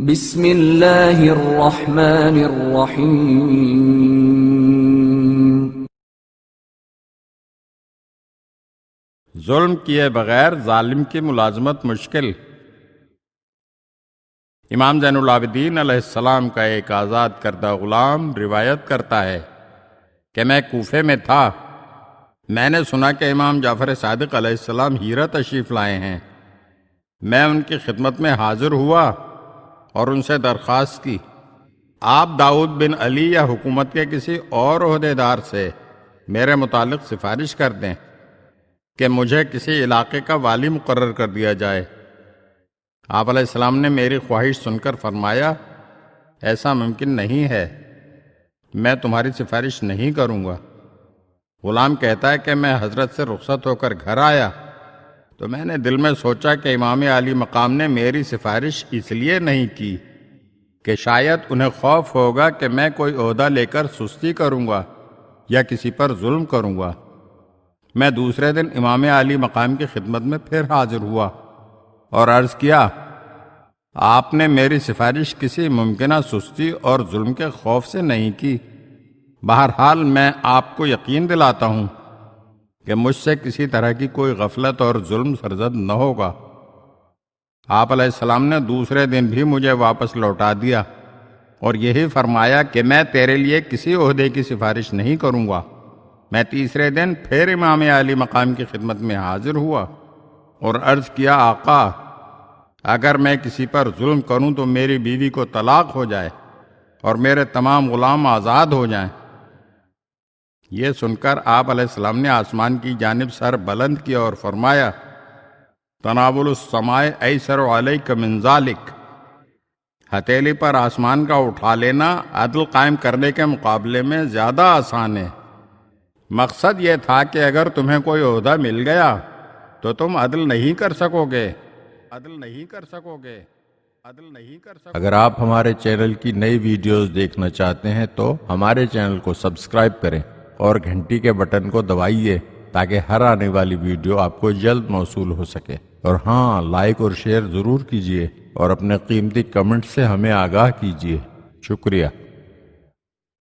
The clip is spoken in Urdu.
بسم اللہ الرحمن الرحیم۔ ظلم کیے بغیر ظالم کی ملازمت مشکل۔ امام زین العابدین علیہ السلام کا ایک آزاد کردہ غلام روایت کرتا ہے کہ میں کوفے میں تھا، میں نے سنا کہ امام جعفر صادق علیہ السلام ہیرا تشریف لائے ہیں۔ میں ان کی خدمت میں حاضر ہوا اور ان سے درخواست کی، آپ داؤد بن علی یا حکومت کے کسی اور عہدیدار سے میرے متعلق سفارش کر دیں کہ مجھے کسی علاقے کا والی مقرر کر دیا جائے۔ آپ علیہ السلام نے میری خواہش سن کر فرمایا، ایسا ممکن نہیں ہے، میں تمہاری سفارش نہیں کروں گا۔ غلام کہتا ہے کہ میں حضرت سے رخصت ہو کر گھر آیا تو میں نے دل میں سوچا کہ امام عالی مقام نے میری سفارش اس لیے نہیں کی کہ شاید انہیں خوف ہوگا کہ میں کوئی عہدہ لے کر سستی کروں گا یا کسی پر ظلم کروں گا۔ میں دوسرے دن امام عالی مقام کی خدمت میں پھر حاضر ہوا اور عرض کیا، آپ نے میری سفارش کسی ممکنہ سستی اور ظلم کے خوف سے نہیں کی، بہرحال میں آپ کو یقین دلاتا ہوں کہ مجھ سے کسی طرح کی کوئی غفلت اور ظلم سرزد نہ ہوگا۔ آپ علیہ السلام نے دوسرے دن بھی مجھے واپس لوٹا دیا اور یہی فرمایا کہ میں تیرے لیے کسی عہدے کی سفارش نہیں کروں گا۔ میں تیسرے دن پھر امام عالی مقام کی خدمت میں حاضر ہوا اور عرض کیا، آقا، اگر میں کسی پر ظلم کروں تو میری بیوی کو طلاق ہو جائے اور میرے تمام غلام آزاد ہو جائیں۔ یہ سن کر آپ علیہ السلام نے آسمان کی جانب سر بلند کیا اور فرمایا، تناول السماء ایسر علیک من ذالک، ہتھیلی پر آسمان کا اٹھا لینا عدل قائم کرنے کے مقابلے میں زیادہ آسان ہے۔ مقصد یہ تھا کہ اگر تمہیں کوئی عہدہ مل گیا تو تم عدل نہیں کر سکو گے۔ اگر آپ ہمارے چینل کی نئی ویڈیوز دیکھنا چاہتے ہیں تو ہمارے چینل کو سبسکرائب کریں اور گھنٹی کے بٹن کو دبائیے تاکہ ہر آنے والی ویڈیو آپ کو جلد موصول ہو سکے۔ اور ہاں، لائک اور شیئر ضرور کیجیے اور اپنے قیمتی کمنٹ سے ہمیں آگاہ کیجیے۔ شکریہ۔